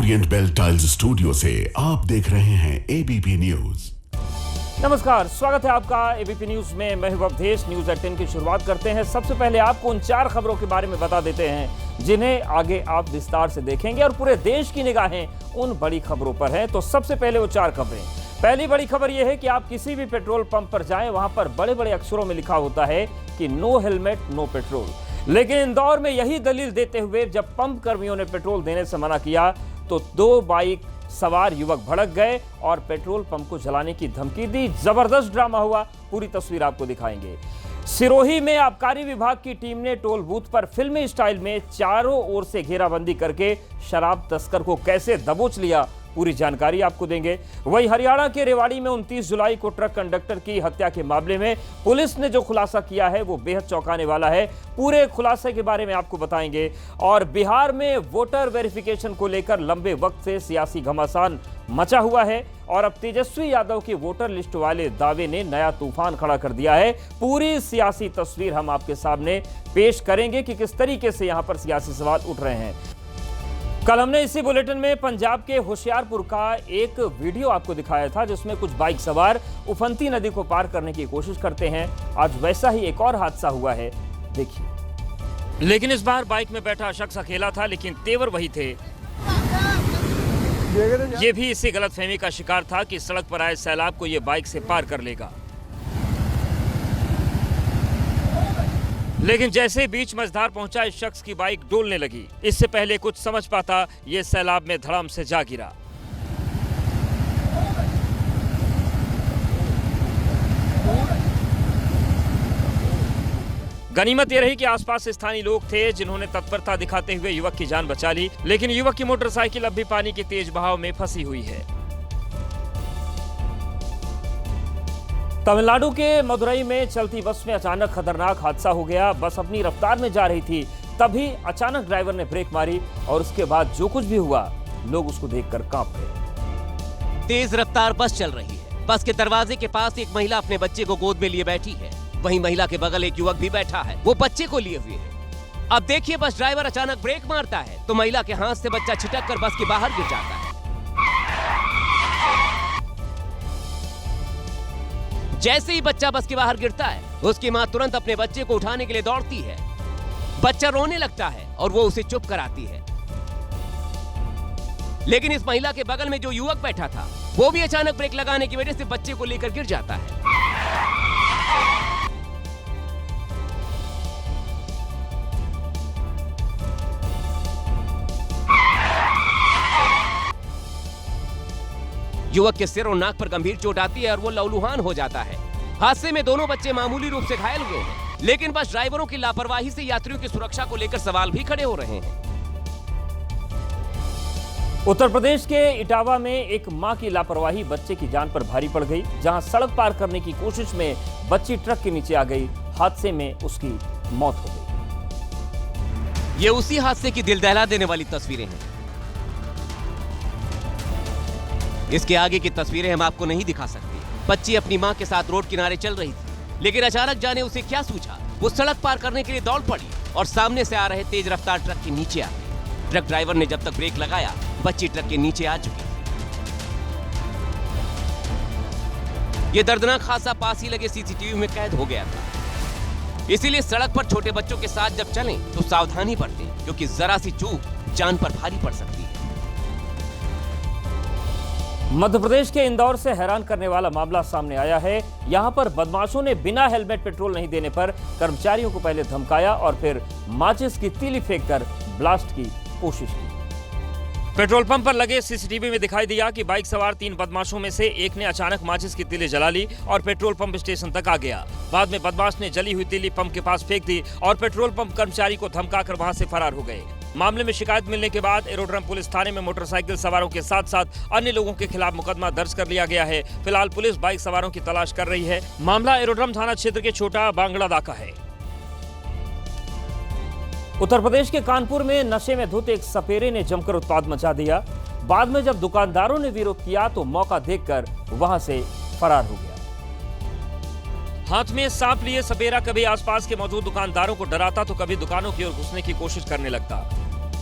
Orient bell tiles studio से आप देख रहे हैं एबीपी न्यूज। नमस्कार, स्वागत है आपका एबीपी न्यूज में। मैं हूं अवधेश। न्यूज 18 की शुरुआत करते हैं। सबसे पहले आपको उन 4 खबरों के बारे में बता देते हैं जिन्हें आगे आप विस्तार से देखेंगे और पूरे देश की निगाहें उन बड़ी खबरों पर हैं। तो सबसे पहले वो 4 खबरें। पहली बड़ी खबर यह है कि आप किसी भी पेट्रोल पंप पर जाएं, वहां पर बड़े बड़े अक्षरों में लिखा होता है कि नो हेलमेट नो पेट्रोल। लेकिन इंदौर में यही दलील देते हुए जब पंप कर्मियों ने पेट्रोल देने से मना किया तो 2 बाइक सवार युवक भड़क गए और पेट्रोल पंप को जलाने की धमकी दी। जबरदस्त ड्रामा हुआ, पूरी तस्वीर आपको दिखाएंगे। सिरोही में आबकारी विभाग की टीम ने टोल बूथ पर फिल्मी स्टाइल में चारों ओर से घेराबंदी करके शराब तस्कर को कैसे दबोच लिया, पूरी जानकारी आपको देंगे। वहीं हरियाणा के रेवाड़ी में 29 जुलाई को ट्रक कंडक्टर की हत्या के मामले में पुलिस ने जो खुलासा किया है वो बेहद चौंकाने वाला है। पूरे खुलासे के बारे में आपको बताएंगे। और बिहार में वोटर वेरिफिकेशन को लेकर लंबे वक्त से सियासी घमासान मचा हुआ है और अब तेजस्वी यादव की वोटर लिस्ट वाले दावे ने नया तूफान खड़ा कर दिया है। पूरी सियासी तस्वीर हम आपके सामने पेश करेंगे कि किस तरीके से यहां पर सियासी सवाल उठ रहे हैं। कल हमने इसी बुलेटिन में पंजाब के होशियारपुर का एक वीडियो आपको दिखाया था जिसमें कुछ बाइक सवार उफनती नदी को पार करने की कोशिश करते हैं। आज वैसा ही एक और हादसा हुआ है, देखिए। लेकिन इस बार बाइक में बैठा शख्स अकेला था, लेकिन तेवर वही थे। ये भी इसी गलतफहमी का शिकार था कि सड़क पर आए सैलाब को ये बाइक से पार कर लेगा। लेकिन जैसे बीच मझधार पहुंचा, इस शख्स की बाइक डोलने लगी। इससे पहले कुछ समझ पाता, ये सैलाब में धड़ाम से जा गिरा। गनीमत ये रही कि आसपास स्थानीय लोग थे जिन्होंने तत्परता दिखाते हुए युवक की जान बचा ली। लेकिन युवक की मोटरसाइकिल अब भी पानी के तेज बहाव में फंसी हुई है। तमिलनाडु के मदुरई में चलती बस में अचानक खतरनाक हादसा हो गया। बस अपनी रफ्तार में जा रही थी, तभी अचानक ड्राइवर ने ब्रेक मारी और उसके बाद जो कुछ भी हुआ, लोग उसको देखकर कांप गए। तेज रफ्तार बस चल रही है। बस के दरवाजे के पास एक महिला अपने बच्चे को गोद में लिए बैठी है। वहीं महिला के बगल एक युवक भी बैठा है, वो बच्चे को लिए हुए है। अब देखिए, बस ड्राइवर अचानक ब्रेक मारता है तो महिला के हाथ से बच्चा छिटक कर बस के बाहर गिर जाता है। जैसे ही बच्चा बस के बाहर गिरता है, उसकी मां तुरंत अपने बच्चे को उठाने के लिए दौड़ती है। बच्चा रोने लगता है और वो उसे चुप कराती है। लेकिन इस महिला के बगल में जो युवक बैठा था, वो भी अचानक ब्रेक लगाने की वजह से बच्चे को लेकर गिर जाता है। युवक के सिर और नाक पर गंभीर चोट आती है और वो लहूलुहान हो जाता है। हादसे में दोनों बच्चे मामूली रूप से घायल हुए हैं, लेकिन बस ड्राइवरों की लापरवाही से यात्रियों की सुरक्षा को लेकर सवाल भी खड़े हो रहे हैं। उत्तर प्रदेश के इटावा में एक मां की लापरवाही बच्चे की जान पर भारी पड़ गई। जहां सड़क पार करने की कोशिश में बच्ची ट्रक के नीचे आ गई। हादसे में उसकी मौत हो गई। ये उसी हादसे की दिल दहला देने वाली तस्वीरें हैं। इसके आगे की तस्वीरें हम आपको नहीं दिखा सकते। बच्ची अपनी मां के साथ रोड किनारे चल रही थी, लेकिन अचानक जाने उसे क्या सूझा, वो सड़क पार करने के लिए दौड़ पड़ी और सामने से आ रहे तेज रफ्तार ट्रक के नीचे आ गई। ट्रक ड्राइवर ने जब तक ब्रेक लगाया, बच्ची ट्रक के नीचे आ चुकी थी। ये दर्दनाक हादसा पास ही लगे सीसीटीवी में कैद हो गया था। इसीलिए सड़क पर छोटे बच्चों के साथ जब चलें तो सावधानी बरतें, क्योंकि जरा सी चूक जान पर भारी पड़ सकती है। मध्य प्रदेश के इंदौर से हैरान करने वाला मामला सामने आया है। यहां पर बदमाशों ने बिना हेलमेट पेट्रोल नहीं देने पर कर्मचारियों को पहले धमकाया और फिर माचिस की तीली फेंककर ब्लास्ट की कोशिश की। पेट्रोल पंप पर लगे सीसीटीवी में दिखाई दिया कि बाइक सवार 3 बदमाशों में से एक ने अचानक माचिस की तीली जला ली और पेट्रोल पंप स्टेशन तक आ गया। बाद में बदमाश ने जली हुई तीली पंप के पास फेंक दी और पेट्रोल पंप कर्मचारी को धमकाकर वहां से फरार हो गए। मामले में शिकायत मिलने के बाद एरोड्रम पुलिस थाने में मोटरसाइकिल सवारों के साथ साथ अन्य लोगों के खिलाफ मुकदमा दर्ज कर लिया गया है। फिलहाल पुलिस बाइक सवारों की तलाश कर रही है। मामला एरोड्रम थाना क्षेत्र के छोटा बांगड़ादा का है। उत्तर प्रदेश के कानपुर में नशे में धुत एक सपेरे ने जमकर उत्पात मचा दिया। बाद में जब दुकानदारों ने विरोध किया तो मौका देखकर वहां से फरार हो गया। हाथ में सांप लिए सपेरा कभी आसपास के मौजूद दुकानदारों को डराता तो कभी दुकानों की ओर घुसने की कोशिश करने लगता।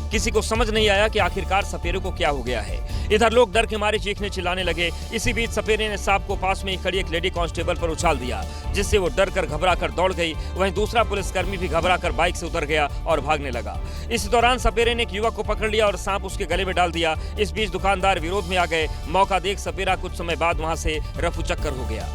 किसी को समझ नहीं आया कि आखिरकार सपेरे को क्या हो गया है। इधर लोग डर के मारे चीखने चिल्लाने लगे। इसी बीच सपेरे ने सांप को पास में ही खड़ी एक लेडी कांस्टेबल पर उछाल दिया, जिससे वो डर कर घबरा कर दौड़ गई। वहीं दूसरा पुलिसकर्मी भी घबरा कर बाइक से उतर गया और भागने लगा। इस दौरान सपेरे ने एक युवक को पकड़ लिया और सांप उसके गले में डाल दिया। इस बीच दुकानदार विरोध में आ गए। मौका देख सपेरा कुछ समय बाद वहां से रफूचक्कर हो गया।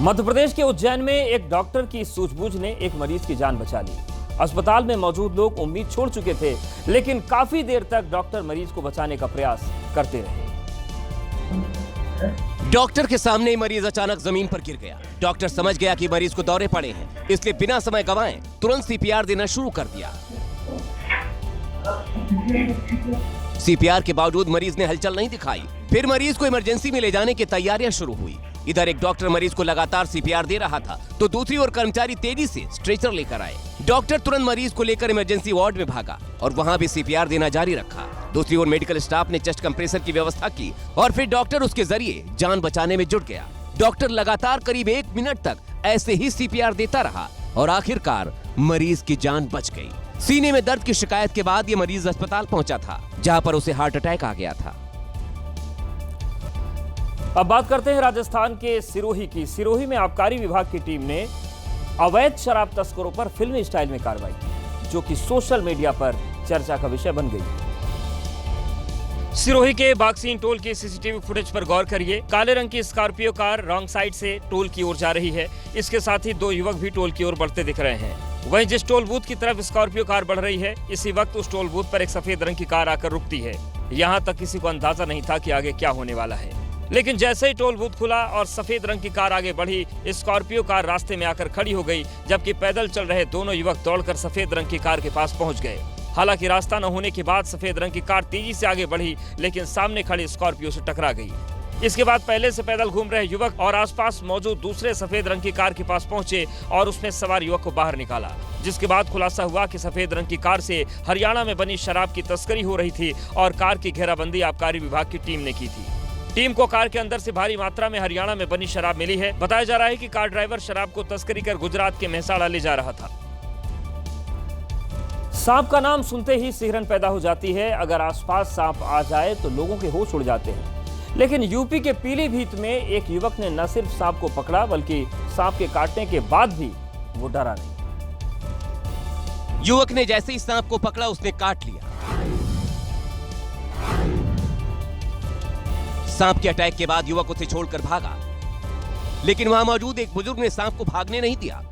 मध्य प्रदेश के उज्जैन में एक डॉक्टर की सूझबूझ ने एक मरीज की जान बचा ली। अस्पताल में मौजूद लोग उम्मीद छोड़ चुके थे, लेकिन काफी देर तक डॉक्टर मरीज को बचाने का प्रयास करते रहे। डॉक्टर के सामने ही मरीज अचानक जमीन पर गिर गया। डॉक्टर समझ गया कि मरीज को दौरे पड़े हैं, इसलिए बिना समय गंवाए तुरंत सीपीआर देना शुरू कर दिया। सीपीआर के बावजूद मरीज ने हलचल नहीं दिखाई। फिर मरीज को इमरजेंसी में ले जाने की तैयारियां शुरू हुई। इधर एक डॉक्टर मरीज को लगातार सीपीआर दे रहा था, तो दूसरी ओर कर्मचारी तेजी से स्ट्रेचर लेकर आए। डॉक्टर तुरंत मरीज को लेकर इमरजेंसी वार्ड में भागा और वहां भी सीपीआर देना जारी रखा। दूसरी ओर मेडिकल स्टाफ ने चेस्ट कंप्रेसर की व्यवस्था की और फिर डॉक्टर उसके जरिए जान बचाने में जुट गया। डॉक्टर लगातार करीब 1 मिनट तक ऐसे ही सीपीआर देता रहा और आखिरकार मरीज की जान बच गई। सीने में दर्द की शिकायत के बाद ये मरीज अस्पताल पहुंचा था, जहां पर उसे हार्ट अटैक आ गया था। अब बात करते हैं राजस्थान के सिरोही की। सिरोही में आबकारी विभाग की टीम ने अवैध शराब तस्करों पर फिल्मी स्टाइल में कार्रवाई की, जो कि सोशल मीडिया पर चर्चा का विषय बन गई। सिरोही के बागसीन टोल के सीसीटीवी फुटेज पर गौर करिए। काले रंग की स्कॉर्पियो कार रॉन्ग साइड से टोल की ओर जा रही है। इसके साथ ही 2 युवक भी टोल की ओर बढ़ते दिख रहे हैं। वहीं जिस टोल बूथ की तरफ स्कॉर्पियो कार बढ़ रही है, इसी वक्त उस टोल बूथ पर एक सफेद रंग की कार आकर रुकती है। यहाँ तक किसी को अंदाजा नहीं था कि आगे क्या होने वाला है, लेकिन जैसे ही टोल बूथ खुला और सफेद रंग की कार आगे बढ़ी, स्कॉर्पियो कार रास्ते में आकर खड़ी हो गई, जबकि पैदल चल रहे दोनों युवक दौड़कर सफेद रंग की कार के पास पहुंच गए। हालांकि रास्ता न होने के बाद सफेद रंग की कार तेजी से आगे बढ़ी, लेकिन सामने खड़ी स्कॉर्पियो से टकरा गई। इसके बाद पहले से पैदल घूम रहे युवक और आसपास मौजूद दूसरे सफेद रंग की कार के पास पहुंचे और उसमें सवार युवक को बाहर निकाला, जिसके बाद खुलासा हुआ कि सफेद रंग की कार से हरियाणा में बनी शराब की तस्करी हो रही थी और कार की घेराबंदी आबकारी विभाग की टीम ने की थी। टीम को कार के अंदर से भारी मात्रा में हरियाणा में बनी शराब मिली है। बताया जा रहा है कि कार ड्राइवर शराब को तस्करी कर गुजरात के मेहसाणा ले जा रहा था। सांप का नाम सुनते ही सिहरन पैदा हो जाती है। अगर आसपास सांप आ जाए तो लोगों के होश उड़ जाते हैं, लेकिन यूपी के पीलीभीत में एक युवक ने न सिर्फ सांप को पकड़ा, बल्कि सांप के काटने के बाद भी वो डरा नहीं। युवक ने जैसे ही सांप को पकड़ा, उसने काट लिया। सांप के अटैक के बाद युवक उसे छोड़कर भागा, लेकिन वहां मौजूद एक बुजुर्ग ने सांप को भागने नहीं दिया।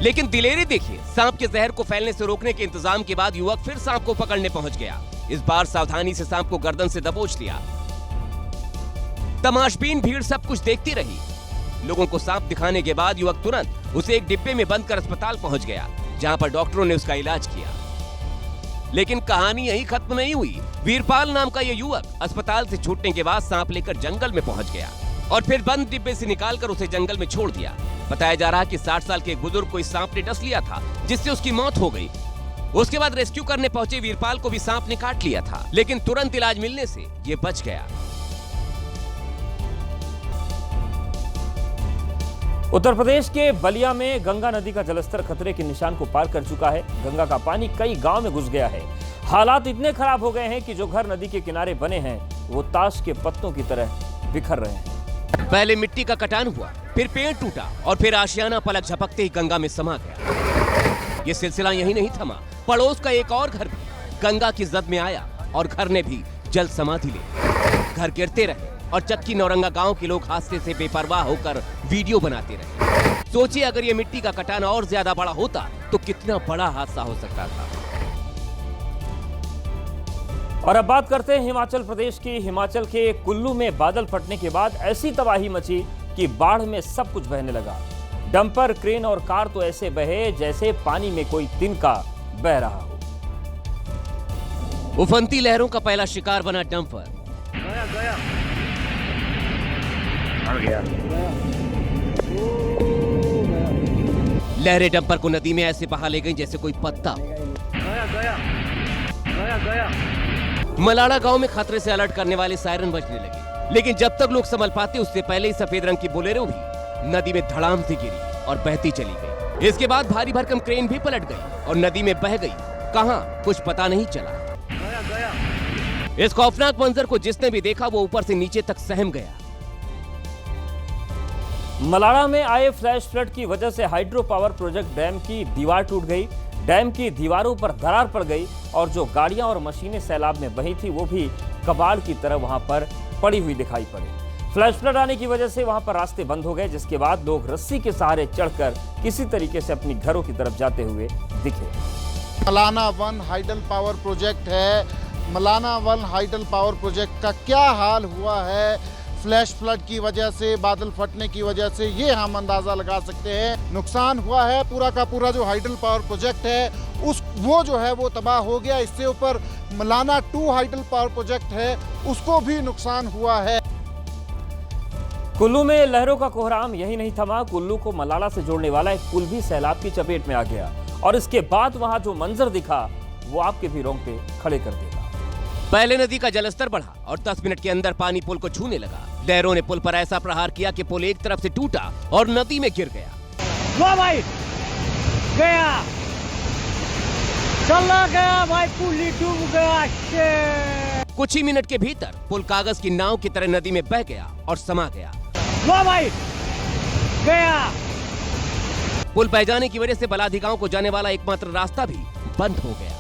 लेकिन दिलेरी देखिए, सांप के जहर को फैलने से रोकने के इंतजाम के बाद युवक फिर सांप को पकड़ने पहुंच गया। इस बार सावधानी से सांप को गर्दन से दबोच लिया। तमाशबीन भीड़ सब कुछ देखती रही। लोगों को सांप दिखाने के बाद युवक तुरंत उसे एक डिब्बे में बंद कर अस्पताल पहुंच गया, जहां पर डॉक्टरों ने उसका इलाज किया। लेकिन कहानी यहीं खत्म नहीं हुई। वीरपाल नाम का यह युवक अस्पताल से छूटने के बाद सांप लेकर जंगल में पहुंच गया और फिर बंद डिब्बे से निकालकर उसे जंगल में छोड़ दिया। बताया जा रहा है कि 60 साल के एक बुजुर्ग को इस सांप ने डस लिया था, जिससे उसकी मौत हो गई। उसके बाद रेस्क्यू करने पहुंचे वीरपाल को भी सांप ने काट लिया था, लेकिन तुरंत इलाज मिलने से ये बच गया। उत्तर प्रदेश के बलिया में गंगा नदी का जलस्तर खतरे के निशान को पार कर चुका है। गंगा का पानी कई गांव में घुस गया है। हालात इतने खराब हो गए हैं कि जो घर नदी के किनारे बने हैं, वो ताश के पत्तों की तरह बिखर रहे हैं। पहले मिट्टी का कटान हुआ, फिर पेड़ टूटा और फिर आशियाना पलक झपकते ही गंगा में समा गया। ये सिलसिला यही नहीं थमा। पड़ोस का एक और घर भी गंगा की जद में आया और घर ने भी जल समाधि ली। घर गिरते रहे और चक्की नौरंगा गांव के लोग हादसे से बेपरवाह होकर वीडियो बनाते रहे। सोचिए, अगर ये मिट्टी का कटान और ज्यादा बड़ा होता तो कितना बड़ा हादसा हो सकता था। और अब बात करते हैं हिमाचल प्रदेश की। हिमाचल के कुल्लू में बादल फटने के बाद ऐसी तबाही मची कि बाढ़ में सब कुछ बहने लगा। डंपर, क्रेन और कार तो ऐसे बहे जैसे पानी में कोई तिनका बह रहा हो। उफनती लहरों का पहला शिकार बना डंपर। लहरें डंपर को नदी में ऐसे बहा ले गई जैसे कोई पत्ता। मलाड़ा गांव में खतरे से अलर्ट करने वाले सायरन बजने लगे। लेकिन जब तक लोग संभल पाते उससे पहले ही सफेद रंग की बोलेरो भी नदी में धड़ाम से गिरी और बहती चली गई। इसके बाद भारी भरकम क्रेन भी पलट गई और नदी में बह गई। कहां कुछ पता नहीं चला। इस खौफनाक मंजर को जिसने भी देखा वो ऊपर से नीचे तक सहम गया। मलाड़ा में आए फ्लैश फ्लड की वजह से हाइड्रो पावर प्रोजेक्ट डैम की दीवार टूट गई। डैम की दीवारों पर दरार पड़ गई और जो गाड़ियां और मशीनें सैलाब में बही थी वो भी कबाड़ की तरह वहां पर पड़ी हुई दिखाई पड़ी। फ्लैश फ्लड आने की वजह से वहां पर रास्ते बंद हो गए, जिसके बाद लोग रस्सी के सहारे चढ़कर किसी तरीके से अपनी घरों की तरफ जाते हुए दिखे। मलाना 1 हाइडल पावर प्रोजेक्ट है। मलाना 1 हाइडल पावर प्रोजेक्ट का क्या हाल हुआ है फ्लैश फ्लड की वजह से, बादल फटने की वजह से, ये हम अंदाज़ा लगा सकते हैं। नुकसान हुआ है पूरा का पूरा जो हाइडल पावर प्रोजेक्ट है वो जो है वो तबाह हो गया। इससे ऊपर मलाना 2 हाइडल पावर प्रोजेक्ट है उसको भी नुकसान हुआ है। कुल्लू में लहरों का कोहराम यही नहीं थमा। कुल्लू को मलाला से जोड़ने वाला एक पुल भी सैलाब की चपेट में आ गया और इसके बाद वहां जो मंजर दिखा वो आपके भी रोंगटे खड़े कर देगा। पहले नदी का जलस्तर बढ़ा और 10 मिनट के अंदर पानी पुल को छूने लगा। लहरों ने पुल पर ऐसा प्रहार किया कि पुल एक तरफ से टूटा और नदी में गिर गया। वाह भाई, गया, चला गया भाई, पुल ही डूब गया। कुछ ही मिनट के भीतर पुल कागज की नाव की तरह नदी में बह गया और समा गया। वाह भाई, गया। पुल बह जाने की वजह से बलाधी गांव को जाने वाला एकमात्र रास्ता भी बंद हो गया।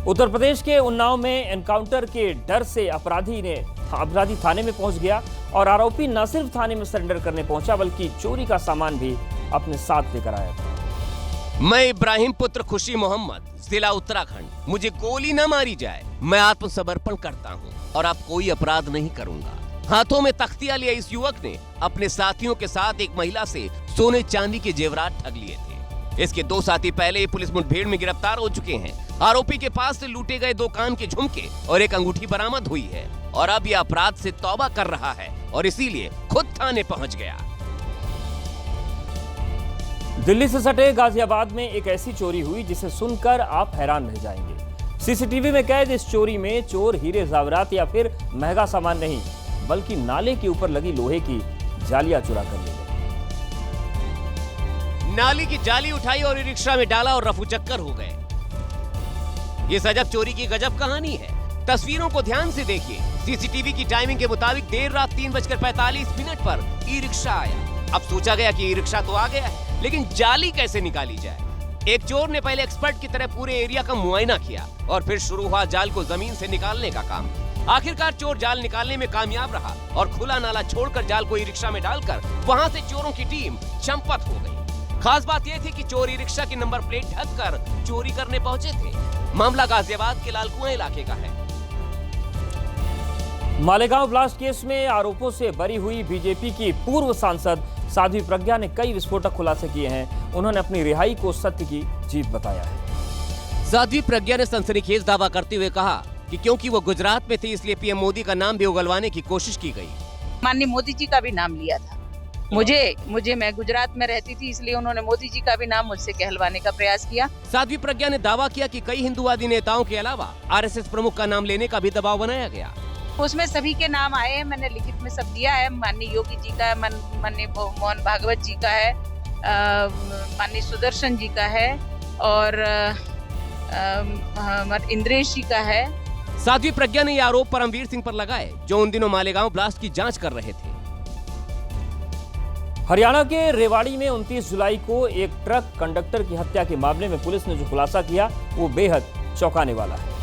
उत्तर प्रदेश के उन्नाव में एनकाउंटर के डर से अपराधी थाने में पहुंच गया और आरोपी न सिर्फ थाने में सरेंडर करने पहुंचा बल्कि चोरी का सामान भी अपने साथ लेकर आया था। मैं इब्राहिम पुत्र खुशी मोहम्मद, जिला उत्तराखंड। मुझे गोली न मारी जाए, मैं आत्मसमर्पण करता हूं और अब कोई अपराध नहीं करूंगा। हाथों में तख्तियां लिए इस युवक ने अपने साथियों के साथ एक महिला से सोने चांदी के जेवरात ठग लिए थे। इसके 2 साथी पहले ही पुलिस मुठभेड़ में गिरफ्तार हो चुके हैं। आरोपी के पास से लूटे गए 2 कान के झुमके और एक अंगूठी बरामद हुई है और अब यह अपराध से तौबा कर रहा है और इसीलिए खुद थाने पहुंच गया। दिल्ली से सटे गाजियाबाद में एक ऐसी चोरी हुई जिसे सुनकर आप हैरान रह जाएंगे। सीसीटीवी में कैद इस चोरी में चोर हीरे ज़ेवरात या फिर महंगा सामान नहीं बल्कि नाले के ऊपर लगी लोहे की जालियां चुरा कर ले गए। नाली की जाली उठाई और रिक्शा में डाला और रफू चक्कर हो गए। ये सजब चोरी की गजब कहानी है। तस्वीरों को ध्यान से देखिए। सीसीटीवी की टाइमिंग के मुताबिक देर रात 3:45 पर ई रिक्शा आया। अब सोचा गया कि ई रिक्शा तो आ गया है, लेकिन जाली कैसे निकाली जाए। एक चोर ने पहले एक्सपर्ट की तरह पूरे एरिया का मुआयना किया और फिर शुरू हुआ जाल को जमीन से निकालने का काम। आखिरकार चोर जाल निकालने में कामयाब रहा और खुला नाला छोड़कर जाल को ई रिक्शा में डालकर वहां से चोरों की टीम चंपत हो गई। खास बात यह थी कि चोर ई रिक्शा की नंबर प्लेट ढककर चोरी करने पहुंचे थे। मामला गाजियाबाद के लालकुआं इलाके का है। मालेगांव ब्लास्ट केस में आरोपों से बरी हुई बीजेपी की पूर्व सांसद साध्वी प्रज्ञा ने कई विस्फोटक खुलासे किए हैं। उन्होंने अपनी रिहाई को सत्य की जीत बताया है। साध्वी प्रज्ञा ने सनसनीखेज दावा करते हुए कहा कि क्योंकि वो गुजरात में थी इसलिए पीएम मोदी का नाम भी उगलवाने की कोशिश की गई। माननीय मोदी जी का भी नाम लिया था। मुझे मैं गुजरात में रहती थी इसलिए उन्होंने मोदी जी का भी नाम मुझसे कहलवाने का प्रयास किया। साध्वी प्रज्ञा ने दावा किया कि कई हिंदुवादी नेताओं के अलावा आरएसएस प्रमुख का नाम लेने का भी दबाव बनाया गया। उसमें सभी के नाम आए हैं, मैंने लिखित में सब दिया है। माननीय योगी जी का है, माननीय मोहन भागवत जी का है, माननीय सुदर्शन जी का है और इंद्रेश जी का है। साध्वी प्रज्ञा ने यह आरोप परमवीर सिंह पर लगाए जो उन दिनों मालेगांव ब्लास्ट की जांच कर रहे थे। हरियाणा के रेवाड़ी में 29 जुलाई को एक ट्रक कंडक्टर की हत्या के मामले में पुलिस ने जो खुलासा किया वो बेहद चौंकाने वाला है।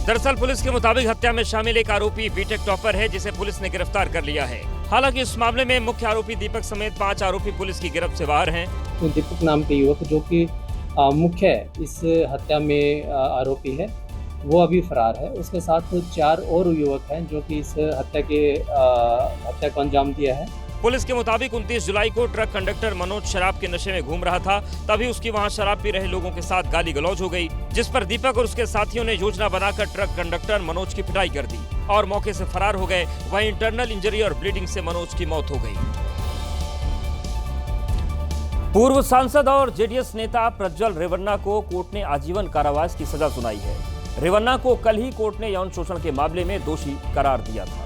दरअसल पुलिस के मुताबिक हत्या में शामिल एक आरोपी बीटेक टॉपर है जिसे पुलिस ने गिरफ्तार कर लिया है। हालांकि इस मामले में मुख्य आरोपी दीपक समेत 5 आरोपी पुलिस की गिरफ्त से बाहर हैं। दीपक नाम के युवक जो कि मुख्य इस हत्या में आरोपी है वो अभी फरार है। उसके साथ 4 और युवक हैं जो कि इस हत्या को अंजाम दिया है। पुलिस के मुताबिक 29 जुलाई को ट्रक कंडक्टर मनोज शराब के नशे में घूम रहा था, तभी उसकी वहां शराब पी रहे लोगों के साथ गाली गलौज हो गई, जिस पर दीपक और उसके साथियों ने योजना बनाकर ट्रक कंडक्टर मनोज की पिटाई कर दी और मौके से फरार हो गए। वहीं इंटरनल इंजरी और ब्लीडिंग से मनोज की मौत हो गई। पूर्व सांसद और जेडीएस नेता प्रज्वल रेवन्ना को कोर्ट ने आजीवन कारावास की सजा सुनाई है। रेवन्ना को कल ही कोर्ट ने यौन शोषण के मामले में दोषी करार दिया था।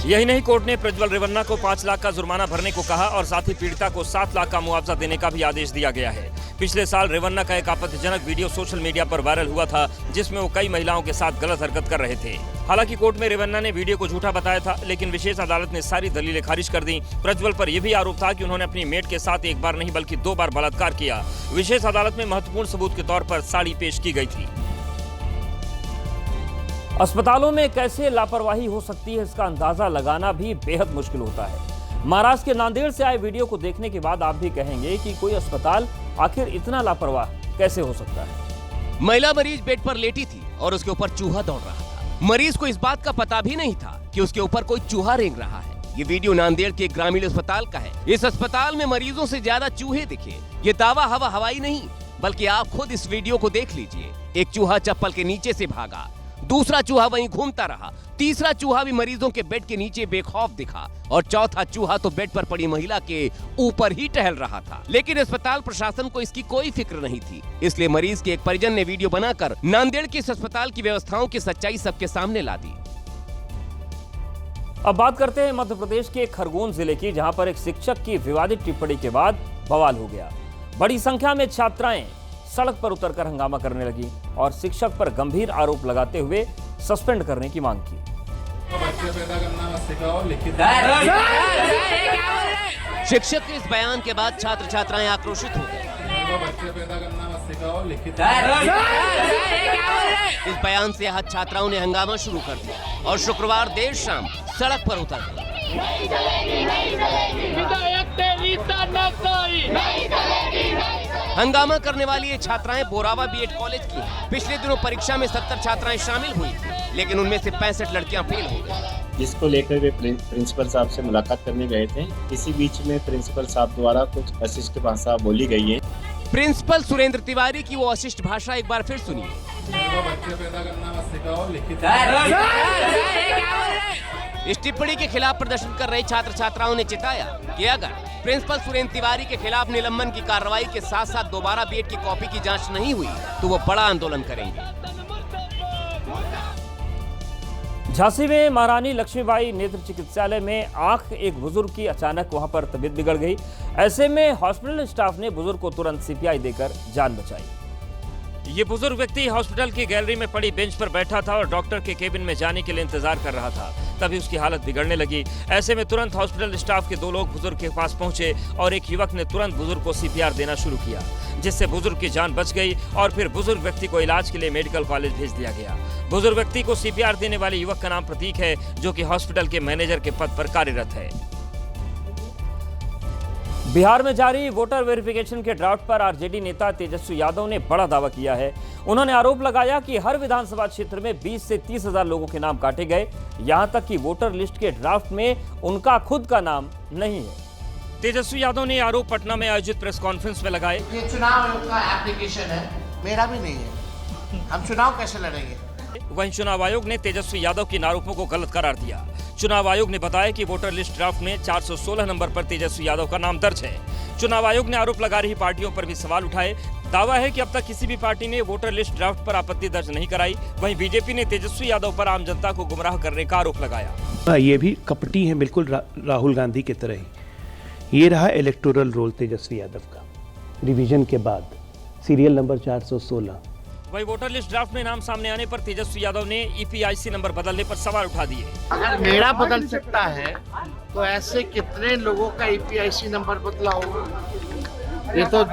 यही नहीं, कोर्ट ने प्रज्वल रेवन्ना को 5 लाख का जुर्माना भरने को कहा और साथ ही पीड़िता को 7 लाख का मुआवजा देने का भी आदेश दिया गया है। पिछले साल रेवन्ना का एक आपत्तिजनक वीडियो सोशल मीडिया पर वायरल हुआ था, जिसमें वो कई महिलाओं के साथ गलत हरकत कर रहे थे। हालांकि कोर्ट में रेवन्ना ने वीडियो को झूठा बताया था, लेकिन विशेष अदालत ने सारी दलीलें खारिज कर दी। प्रज्वल पर यह भी आरोप था कि उन्होंने अपनी मेट के साथ एक बार नहीं बल्कि 2 बार बलात्कार किया। विशेष अदालत में महत्वपूर्ण सबूत के तौर पर साड़ी पेश की गई थी। अस्पतालों में कैसे लापरवाही हो सकती है, इसका अंदाजा लगाना भी बेहद मुश्किल होता है। महाराष्ट्र के नांदेड़ से आए वीडियो को देखने के बाद आप भी कहेंगे कि कोई अस्पताल आखिर इतना लापरवाह कैसे हो सकता है। महिला मरीज बेड पर लेटी थी और उसके ऊपर चूहा दौड़ रहा था। मरीज को इस बात का पता भी नहीं था कि उसके ऊपर कोई चूहा रेंग रहा है। ये वीडियो नांदेड़ के ग्रामीण अस्पताल का है। इस अस्पताल में मरीजों से ज्यादा चूहे दिखे। ये दावा हवाई नहीं, बल्कि आप खुद इस वीडियो को देख लीजिए। एक चूहा चप्पल के नीचे से भागा, दूसरा चूहा वहीं घूमता रहा, तीसरा चूहा भी मरीजों के बेड के नीचे बेखौफ दिखा और चौथा चूहा तो बेड पर पड़ी महिला के ऊपर ही टहल रहा था। लेकिन अस्पताल प्रशासन को इसकी कोई फिक्र नहीं थी, इसलिए मरीज के एक परिजन ने वीडियो बनाकर नांदेड़ के इस अस्पताल की व्यवस्थाओं की सच्चाई सबके सामने ला दी। अब बात करते हैं मध्य प्रदेश के खरगोन जिले की, जहां पर एक शिक्षक की विवादित टिप्पणी के बाद बवाल हो गया। बड़ी संख्या में छात्राएं सड़क पर उतरकर हंगामा करने लगी और शिक्षक पर गंभीर आरोप लगाते हुए सस्पेंड करने की मांग की। शिक्षक के इस बयान के बाद छात्र छात्राएं आक्रोशित हो गए। इस बयान से आहत छात्राओं ने हंगामा शुरू कर दिया और शुक्रवार देर शाम सड़क पर उतर गए। हंगामा करने वाली ये छात्राएं बोरावा बीएड कॉलेज की हैं। पिछले दिनों परीक्षा में 70 छात्राएं शामिल हुई थी, लेकिन उनमें से 65 लड़कियां फेल हो गई। जिसको लेकर वे प्रिंसिपल साहब से मुलाकात करने गए थे। इसी बीच में प्रिंसिपल साहब द्वारा कुछ अशिष्ट भाषा बोली गई है। प्रिंसिपल सुरेंद्र तिवारी की वो अशिष्ट भाषा एक बार फिर सुनिए। इस टिप्पणी के खिलाफ प्रदर्शन कर रहे छात्र छात्राओं ने चिताया कि अगर प्रिंसिपल सुरेंद्र तिवारी के खिलाफ निलंबन की कार्रवाई के साथ साथ दोबारा बीएड की कॉपी की जांच नहीं हुई तो वो बड़ा आंदोलन करेंगे। झांसी में महारानी लक्ष्मीबाई नेत्र चिकित्सालय में आंख एक बुजुर्ग की अचानक वहां पर तबीयत बिगड़ गई। ऐसे में हॉस्पिटल स्टाफ ने बुजुर्ग को तुरंत सीपीआई देकर जान बचाई। ये बुजुर्ग व्यक्ति हॉस्पिटल की गैलरी में पड़ी बेंच पर बैठा था और डॉक्टर के केबिन में जाने के लिए इंतजार कर रहा था। तभी उसकी हालत बिगड़ने लगी। ऐसे में तुरंत हॉस्पिटल स्टाफ के 2 लोग बुजुर्ग के पास पहुंचे और एक युवक ने तुरंत बुजुर्ग को सीपीआर देना शुरू किया, जिससे बुजुर्ग की जान बच गई और फिर बुजुर्ग व्यक्ति को इलाज के लिए मेडिकल कॉलेज भेज दिया गया। बुजुर्ग व्यक्ति को सीपीआर देने वाले युवक का नाम प्रतीक है, जो कि हॉस्पिटल के मैनेजर के पद पर कार्यरत है। बिहार में जारी वोटर वेरिफिकेशन के ड्राफ्ट पर आरजेडी नेता तेजस्वी यादव ने बड़ा दावा किया है। उन्होंने आरोप लगाया कि हर विधानसभा क्षेत्र में 20 से 30 हजार लोगों के नाम काटे गए, यहां तक कि वोटर लिस्ट के ड्राफ्ट में उनका खुद का नाम नहीं है। तेजस्वी यादव ने आरोप पटना में आयोजित प्रेस कॉन्फ्रेंस में लगाए। ये चुनाव आयोग का एप्लीकेशन है, मेरा भी नहीं है, हम चुनाव कैसे लड़ेंगे। वहीं चुनाव आयोग ने तेजस्वी यादव के आरोपों को गलत करार दिया। चुनाव आयोग ने बताया कि वोटर लिस्ट ड्राफ्ट में 416 नंबर पर तेजस्वी यादव का नाम दर्ज है। चुनाव आयोग ने आरोप लगा रही पार्टियों पर भी सवाल उठाए। दावा है कि अब तक किसी भी पार्टी ने वोटर लिस्ट ड्राफ्ट पर आपत्ति दर्ज नहीं कराई। वहीं बीजेपी ने तेजस्वी यादव पर आम जनता को गुमराह करने का आरोप लगाया। ये भी कपटी है, बिल्कुल राहुल गांधी की तरह ही। ये रहा इलेक्टोरल रोल तेजस्वी यादव का रिवीजन के बाद, सीरियल नंबर 416। वही वोटर लिस्ट ड्राफ्ट में नाम सामने आने पर तेजस्वी यादव ने ईपीआईसी नंबर बदलने पर सवाल उठा दिए। अगर मेरा बदल सकता है तो ऐसे कितने लोगों का ईपीआईसी नंबर बदला होगा, ये तो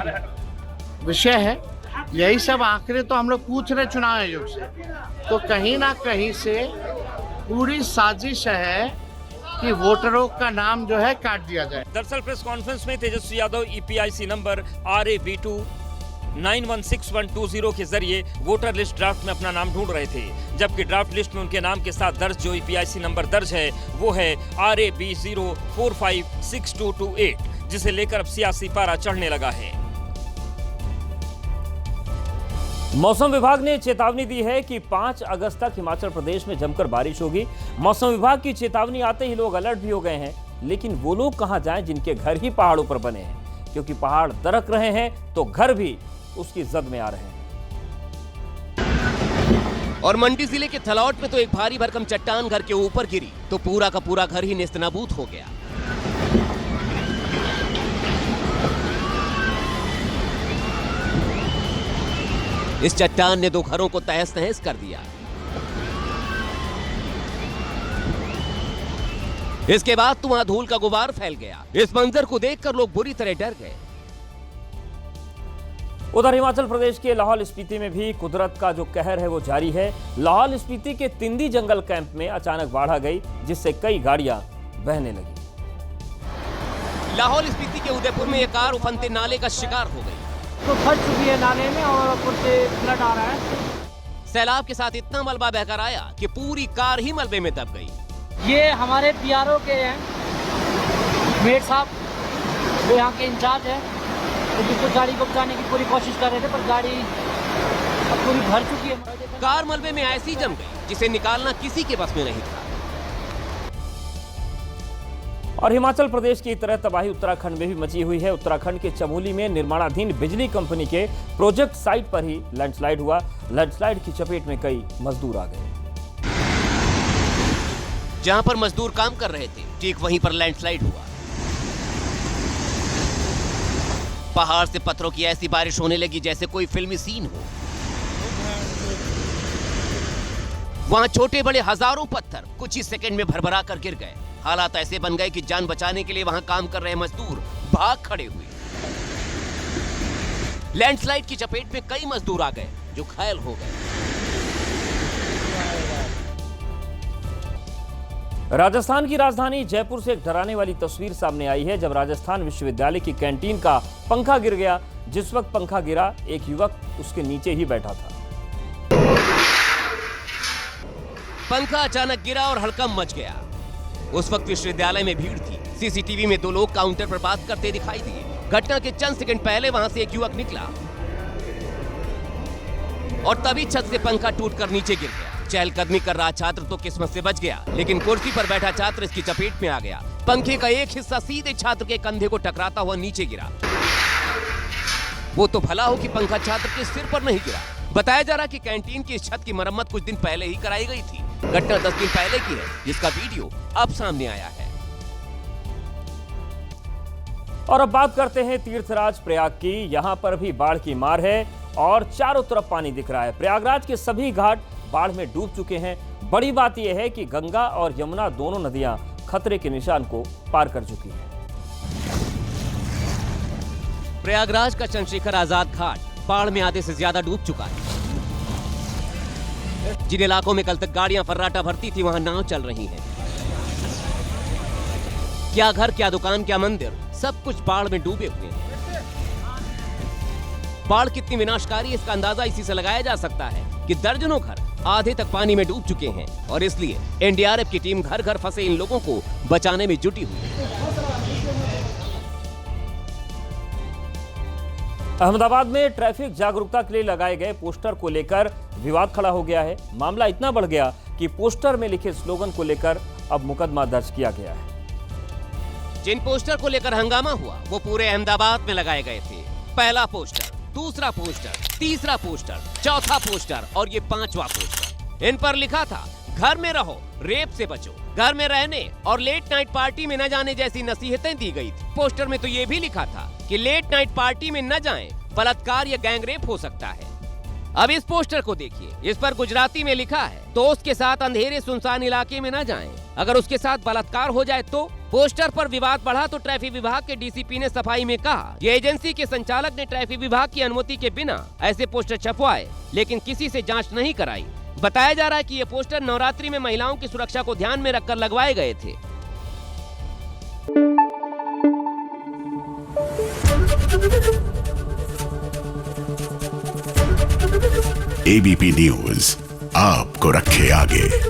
विषय है। यही सब आंकड़े तो हम लोग पूछ रहे चुनाव आयोग से, तो कहीं ना कहीं से पूरी साजिश है कि वोटरों का नाम जो है काट दिया जाए। दरअसल प्रेस कॉन्फ्रेंस में Tejashwi Yadav EPIC number RAB2 916120 के जरिए वोटर लिस्ट ड्राफ्ट में अपना नाम ढूंढ रहे थे, जबकि ड्राफ्ट लिस्ट में उनके नाम के साथ दर्ज जो ईपीआईसी नंबर दर्ज है वो है RAB0456228, जिसे लेकर अब सियासी पारा चढ़ने लगा है। मौसम विभाग ने चेतावनी दी है कि 5 अगस्त तक हिमाचल प्रदेश में जमकर बारिश होगी। मौसम विभाग की चेतावनी आते ही लोग अलर्ट भी हो गए हैं, लेकिन वो लोग कहां जाएं जिनके घर ही पहाड़ों पर बने हैं। क्योंकि पहाड़ दरक रहे हैं तो घर भी उसकी जद में आ रहे हैं। और मंडी जिले के थलौट में तो एक भारी भरकम चट्टान घर के ऊपर गिरी तो पूरा का पूरा घर ही नेस्तनाबूद हो गया। इस चट्टान ने 2 घरों को तहस नहस कर दिया। इसके बाद धुआं धूल का गुबार फैल गया। इस मंजर को देखकर लोग बुरी तरह डर गए। उधर हिमाचल प्रदेश के लाहौल स्पीति में भी कुदरत का जो कहर है वो जारी है। लाहौल स्पीति के तिंदी जंगल कैंप में अचानक बाढ़ आ गई, जिससे कई गाड़ियां बहने लगी। लाहौल स्पीति के उदयपुर में एक कार उफनते नाले का शिकार हो गई। तो फंस चुकी है नाले में और ऊपर से फ्लड आ रहा है। सैलाब के साथ इतना मलबा बहकर आया कि पूरी कार ही मलबे में दब गई। ये हमारे पीआरओ के हैं मेट साहब, वो यहाँ के इंचार्ज है, तो जिसको गाड़ी को बचाने की पूरी कोशिश कर रहे थे, पर गाड़ी अब पूरी भर चुकी है। कार मलबे में ऐसी जम गई जिसे निकालना किसी के बस में नहीं था। और हिमाचल प्रदेश की तरह तबाही उत्तराखंड में भी मची हुई है। उत्तराखंड के चमोली में निर्माणाधीन बिजली कंपनी के प्रोजेक्ट साइट पर ही लैंडस्लाइड हुआ। लैंडस्लाइड की चपेट में कई मजदूर आ गए। जहां पर मजदूर काम कर रहे थे, ठीक वहीं पर लैंडस्लाइड हुआ। पहाड़ से पत्थरों की ऐसी बारिश होने लगी जैसे कोई फिल्मी सीन हो। वहां छोटे बड़े हजारों पत्थर कुछ ही सेकंड में भरभरा कर गिर गए। हालात ऐसे बन गए कि जान बचाने के लिए वहां काम कर रहे मजदूर भाग खड़े हुए। लैंडस्लाइड की चपेट में कई मजदूर आ गए जो घायल हो गए। राजस्थान की राजधानी जयपुर से एक डराने वाली तस्वीर सामने आई है, जब राजस्थान विश्वविद्यालय की कैंटीन का पंखा गिर गया। जिस वक्त पंखा गिरा, एक युवक उसके नीचे ही बैठा था। पंखा अचानक गिरा और हड़कंप मच गया। उस वक्त विश्वविद्यालय में भीड़ थी। सीसीटीवी में 2 लोग काउंटर पर बात करते दिखाई दिए। घटना के चंद सेकंड पहले वहां से एक युवक निकला और तभी छत से पंखा टूटकर नीचे गिर गया। चहलकदमी कर रहा छात्र तो किस्मत से बच गया, लेकिन कुर्सी पर बैठा छात्र इसकी चपेट में आ गया। पंखे का एक हिस्सा सीधे छात्र के कंधे को टकराता हुआ नीचे गिरा। वो तो भला हो कि पंखा छात्र के सिर पर नहीं गिरा। बताया जा रहा कि कैंटीन की इस छत की मरम्मत कुछ दिन पहले ही कराई गई थी। घटना 10 दिन पहले की है, जिसका वीडियो अब सामने आया है। और अब बात करते हैं तीर्थराज प्रयाग की। यहां पर भी बाढ़ की मार है और चारों तरफ पानी दिख रहा है। प्रयागराज के सभी घाट बाढ़ में डूब चुके हैं। बड़ी बात यह है कि गंगा और यमुना दोनों नदियां खतरे के निशान को पार कर चुकी हैं। प्रयागराज का चंद्रशेखर आजाद घाट बाढ़ में आधे से ज्यादा डूब चुका है। जिन इलाकों में कल तक गाड़ियां फर्राटा भरती थी, वहां नाव चल रही हैं। क्या घर, क्या दुकान, क्या मंदिर, सब कुछ बाढ़ में डूबे हुए हैं। बाढ़ कितनी विनाशकारी है, इसका अंदाजा इसी से लगाया जा सकता है कि दर्जनों घर आधे तक पानी में डूब चुके हैं और इसलिए एनडीआरएफ की टीम घर घर फंसे इन लोगों को बचाने में जुटी हुई है। अहमदाबाद में ट्रैफिक जागरूकता के लिए लगाए गए पोस्टर को लेकर विवाद खड़ा हो गया है। मामला इतना बढ़ गया कि पोस्टर में लिखे स्लोगन को लेकर अब मुकदमा दर्ज किया गया है। जिन पोस्टर को लेकर हंगामा हुआ वो पूरे अहमदाबाद में लगाए गए थे। पहला पोस्टर, दूसरा पोस्टर, तीसरा पोस्टर, चौथा पोस्टर और ये 5वां पोस्टर। इन पर लिखा था, घर में रहो, रेप से बचो। घर में रहने और लेट नाइट पार्टी में न जाने जैसी नसीहतें दी गई थी। पोस्टर में तो ये भी लिखा था कि लेट नाइट पार्टी में न जाएं, बलात्कार या गैंगरेप हो सकता है। अब इस पोस्टर को देखिए। इस पर गुजराती में लिखा है, दोस्त के साथ अंधेरे सुनसान इलाके में न जाएं। अगर उसके साथ बलात्कार हो जाए तो। पोस्टर पर विवाद बढ़ा तो ट्रैफिक विभाग के डीसीपी ने सफाई में कहा, ये एजेंसी के संचालक ने ट्रैफिक विभाग की अनुमति के बिना ऐसे पोस्टर छपवाए, लेकिन किसी से जांच नहीं कराई। बताया जा रहा है कि ये पोस्टर नवरात्रि में महिलाओं की सुरक्षा को ध्यान में रखकर लगवाए गए थे। एबीपी न्यूज आपको रखे आगे।